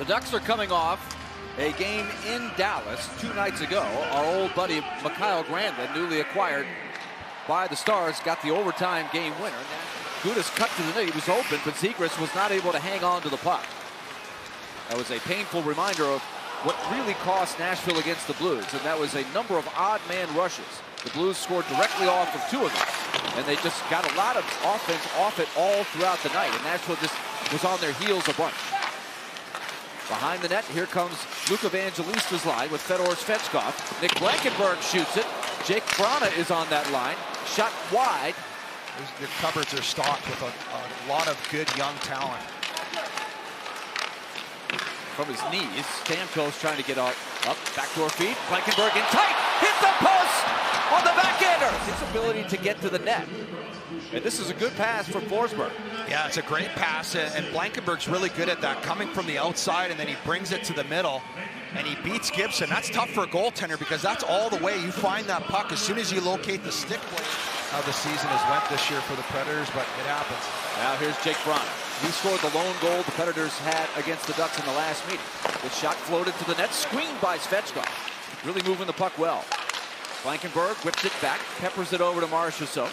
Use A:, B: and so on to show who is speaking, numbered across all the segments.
A: The Ducks are coming off a game in Dallas 2 nights ago. Our old buddy Mikhail Granlund, newly acquired by the Stars, got the overtime game winner. Gudas cut to the net. He was open, but Zegras was not able to hang on to the puck. That was a painful reminder of what really cost Nashville against the Blues, and that was a number of odd man rushes. The Blues scored directly off of 2 of them, and they just got a lot of offense off it all throughout the night, and Nashville just was on their heels a bunch. Behind the net, here comes Luke Evangelista's line with Fedor Svechkov. Nick Blankenburg shoots it. Jake Vrana is on that line. Shot wide.
B: The cupboards are stocked with a lot of good young talent.
A: From his knees, Stamkos trying to get up, backdoor feed. Blankenburg in tight, hit the post on the backhander. His ability to get to the net. And this is a good pass from Forsberg.
B: Yeah, it's a great pass, and Blankenburg's really good at that, coming from the outside, and then he brings it to the middle, and he beats Gibson. That's tough for a goaltender because that's all the way you find that puck as soon as you locate the stick play. How the season has went this year for the Predators, but it happens.
A: Now here's Jake Vrana. He scored the lone goal the Predators had against the Ducks in the last meeting. The shot floated to the net, screened by Svechkov. Really moving the puck well. Blankenburg whips it back, peppers it over to Marchessault.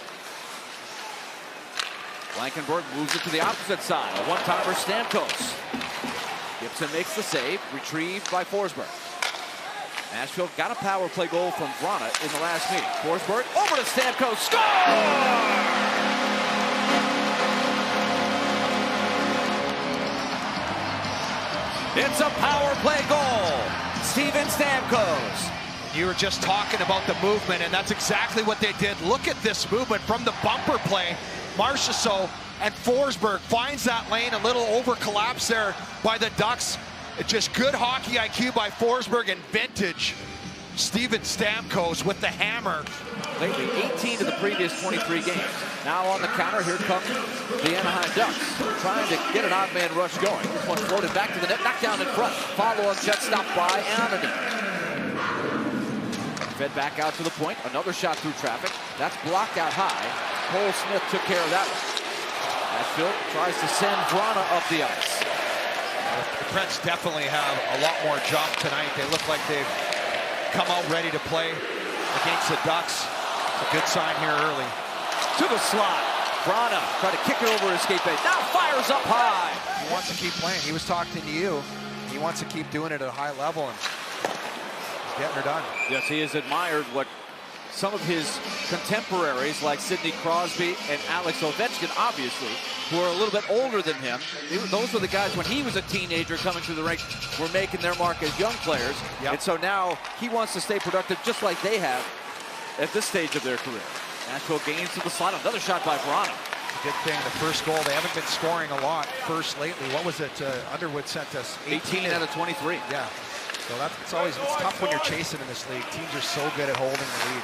A: Blankenburg moves it to the opposite side. A one-timer Stamkos. Gibson makes the save, retrieved by Forsberg. Nashville got a power play goal from Vrana in the last meeting. Forsberg over to Stamkos. Score! It's a power play goal. Steven Stamkos.
B: You were just talking about the movement, and that's exactly what they did. Look at this movement from the bumper play. Marchessault and Forsberg finds that lane, a little over collapse there by the Ducks. It's just good hockey IQ by Forsberg and vintage Steven Stamkos with the hammer.
A: Lately, 18 of the previous 23 games. Now on the counter, here come the Anaheim Ducks, trying to get an odd man rush going. This one floated back to the net, knocked down in front. Follow-up jet stop by Anaheim. Fed back out to the point. Another shot through traffic. That's blocked out high. Cole Smith took care of that one. Nashville tries to send Vrana up the ice.
B: The Preds definitely have a lot more jump tonight. They look like they've come out ready to play against the Ducks. It's a good sign here early.
A: To the slot. Vrana tried to kick it over his skate base. Now fires up high.
B: He wants to keep playing. He was talking to you. He wants to keep doing it at a high level, and he's getting her done.
A: Yes, he has admired what some of his contemporaries like Sidney Crosby and Alex Ovechkin, obviously, who are a little bit older than him. Those were the guys when he was a teenager coming through the ranks were making their mark as young players. Yep. And so now he wants to stay productive just like they have at this stage of their career. Nashville gains to the slot. Another shot by Vrana.
B: Good thing, the first goal. They haven't been scoring a lot first lately. What was it? Underwood sent us
A: 18 out of 23.
B: Yeah. So it's tough when you're chasing in this league. Teams are so good at holding the lead.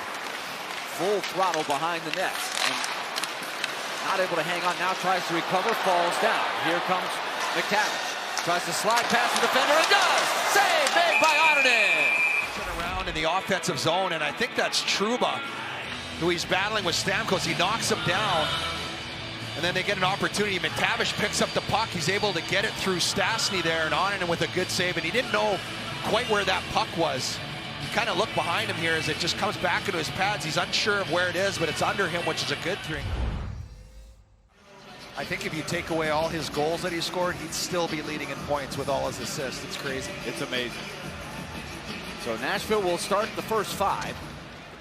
A: Full throttle behind the net. And not able to hang on. Now tries to recover, falls down. Here comes McTavish. Tries to slide past the defender and does! Save made by Ottinen!
B: Around in the offensive zone, and I think that's Trouba, who he's battling with Stamkos. He knocks him down, and then they get an opportunity. McTavish picks up the puck. He's able to get it through Stastny there, and Ottinen with a good save, and he didn't know quite where that puck was. You kind of look behind him here as it just comes back into his pads. He's unsure of where it is, but it's under him, which is a good thing. I think if you take away all his goals that he scored, he'd still be leading in points with all his assists. It's crazy.
A: It's amazing. So Nashville will start the first 5.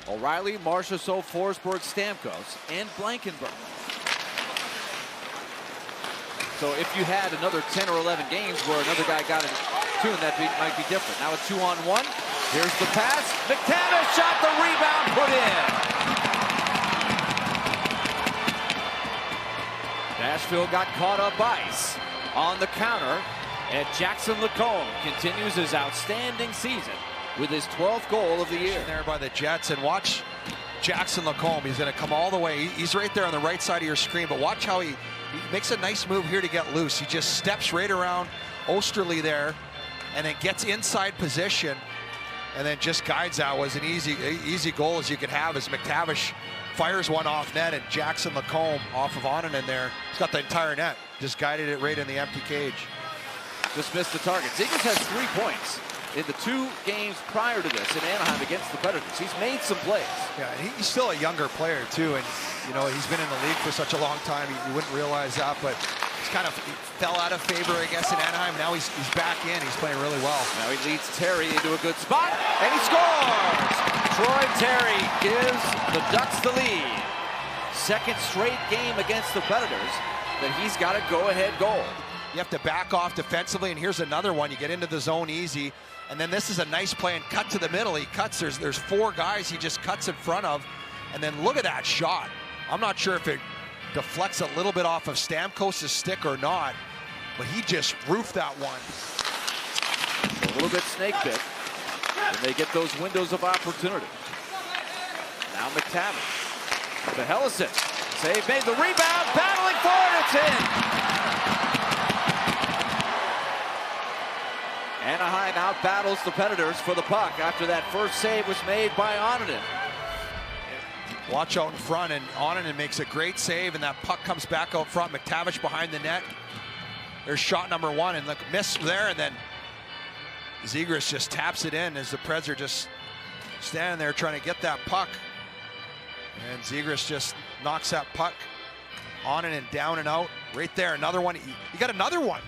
A: O'Reilly, Marchessault, Forsberg, Stamkos, and Blankenburg. So if you had another 10 or 11 games where another guy got in tune, that might be different. Now a 2-on-1. Here's the pass. McTavish shot, the rebound put in. Nashville got caught up ice on the counter, and Jackson Lacombe continues his outstanding season with his 12th goal of the year.
B: There by the Jets, and watch Jackson Lacombe. He's going to come all the way. He's right there on the right side of your screen, but watch how he makes a nice move here to get loose. He just steps right around Osterley there, and then gets inside position, and then just guides out. Was an easy goal as you could have as McTavish fires one off net, and Jackson Lacombe off of Ottinen there. He's got the entire net. Just guided it right in the empty cage.
A: just missed the target. Zegras has 3 points in the 2 games prior to this in Anaheim against the Predators. He's made some plays.
B: Yeah, he's still a younger player too, and you know he's been in the league for such a long time. You wouldn't realize that, but he's kind of fell out of favor, I guess, in Anaheim. Now he's back in. He's playing really well.
A: Now he leads Terry into a good spot, and he scores. Troy Terry gives the Ducks the lead. Second straight game against the Predators that he's got a go-ahead goal.
B: You have to back off defensively, and here's another one. You get into the zone easy, and then this is a nice play and cut to the middle. He cuts. There's 4 guys he just cuts in front of, and then look at that shot. I'm not sure if it deflects a little bit off of Stamkos' stick or not, but he just roofed that one.
A: A little bit snake bit, and they get those windows of opportunity. Now McTavish to Hellison. Save made, the rebound, battling for it, it's in. Anaheim out-battles the Predators for the puck after that first save was made by Anaheim.
B: Watch out in front, and Anaheim makes a great save, and that puck comes back out front. McTavish behind the net. There's shot number 1, and look, miss there, and then Zegras just taps it in as the Preds are just standing there trying to get that puck. And Zegras just knocks that puck on and down and out. Right there, another one. He got another one.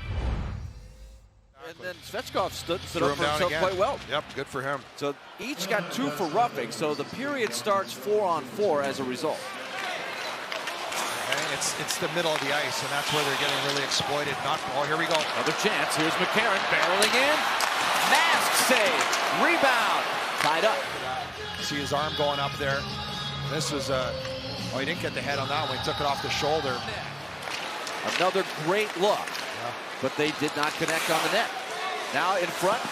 A: And then Svechkov stood up for himself quite well.
B: Yep, good for him.
A: So each got 2 for roughing, so the period starts 4-on-4 as a result.
B: And it's the middle of the ice, and that's where they're getting really exploited. Oh, here we go.
A: Another chance. Here's McCarron barreling in. Mask save. Rebound. Tied up.
B: See his arm going up there. This was oh, he didn't get the head on that one. He took it off the shoulder.
A: Another great look. But they did not connect on the net. Now in front,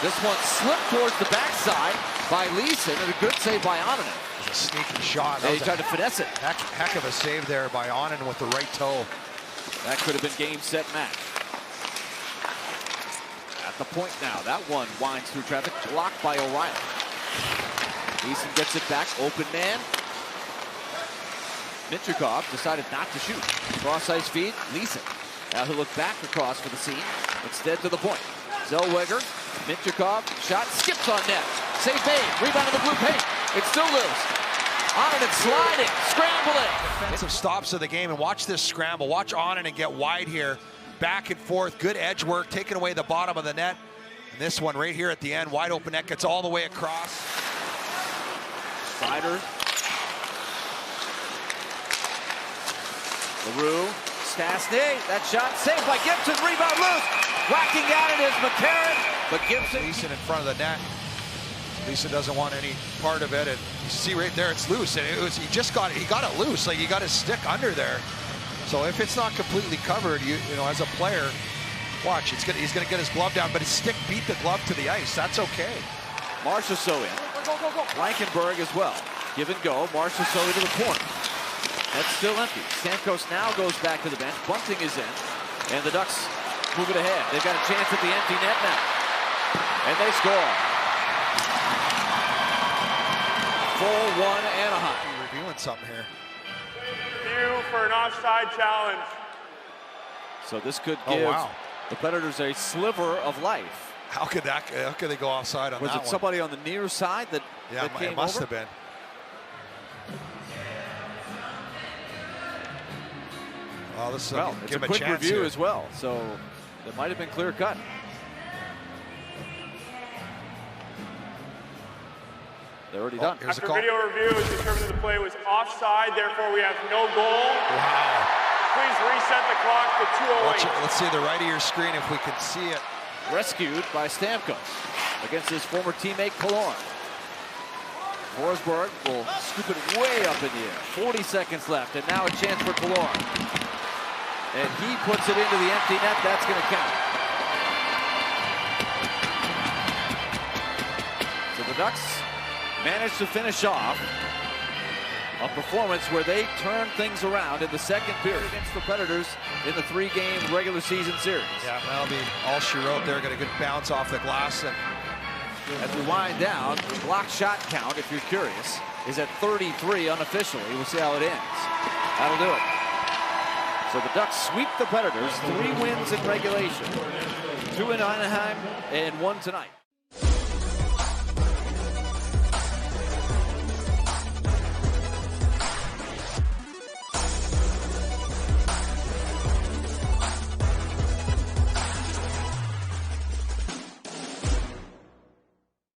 A: this one slipped towards the backside by Leeson, and a good save by Anaheim.
B: A sneaky shot.
A: Yeah, he tried to finesse it.
B: Heck of a save there by Anaheim with the right toe.
A: That could have been game, set, match. At the point now, that one winds through traffic, blocked by O'Reilly. Leeson gets it back, open man. Michikov decided not to shoot. Cross ice feed, Leeson. Now he'll look back across for the seam. Instead to the point. Zellweger, Michikov, shot, skips on net. Save made, rebound in the blue paint. It's still loose. Anaheim sliding, scrambling.
B: Defensive stops of the game, and watch this scramble. Watch Anaheim get wide here. Back and forth, good edge work, taking away the bottom of the net. And this one right here at the end, wide open net, gets all the way across.
A: Slider. LaRue. Stastny, that shot saved by Gibson, rebound loose. Whacking at it is McCarron, but Gibson.
B: Leeson in front of the net. Leeson doesn't want any part of it, and you see right there it's loose, and he got it loose, like he got his stick under there. So if it's not completely covered, you know, as a player, watch, he's gonna get his glove down, but his stick beat the glove to the ice. That's okay.
A: Marchessault in. Go. Blankenberg as well. Give and go. Marchessault to the corner. That's still empty. Stamkos now goes back to the bench. Bunting is in. And the Ducks move it ahead. They've got a chance at the empty net now. And they score. 4-1 Anaheim.
B: Reviewing something here.
C: Review for an offside challenge.
A: So this could give the Predators a sliver of life.
B: How could they go offside on that one?
A: Was it somebody on the near side that came
B: it must
A: over?
B: have been. Well, this is
A: it's a quick review here as well, so it might have been clear cut. They're already done.
C: After video review, it's determined that the play was offside, therefore we have no goal.
B: Wow.
C: Please reset the clock to 2:08.
B: Let's see the right of your screen if we can see it.
A: Rescued by Stamkos against his former teammate Killorn. Forsberg will scoop it way up in the air. 40 seconds left, and now a chance for Killorn. And he puts it into the empty net. That's going to count. So the Ducks managed to finish off a performance where they turned things around in the second period against the Predators in the 3-game regular season series.
B: Yeah, that'll be all she wrote there. Got a good bounce off the glass. And
A: as we wind down, the block shot count, if you're curious, is at 33 unofficially. We'll see how it ends. That'll do it. So the Ducks sweep the Predators, 3 wins in regulation. 2 in Anaheim and 1 tonight.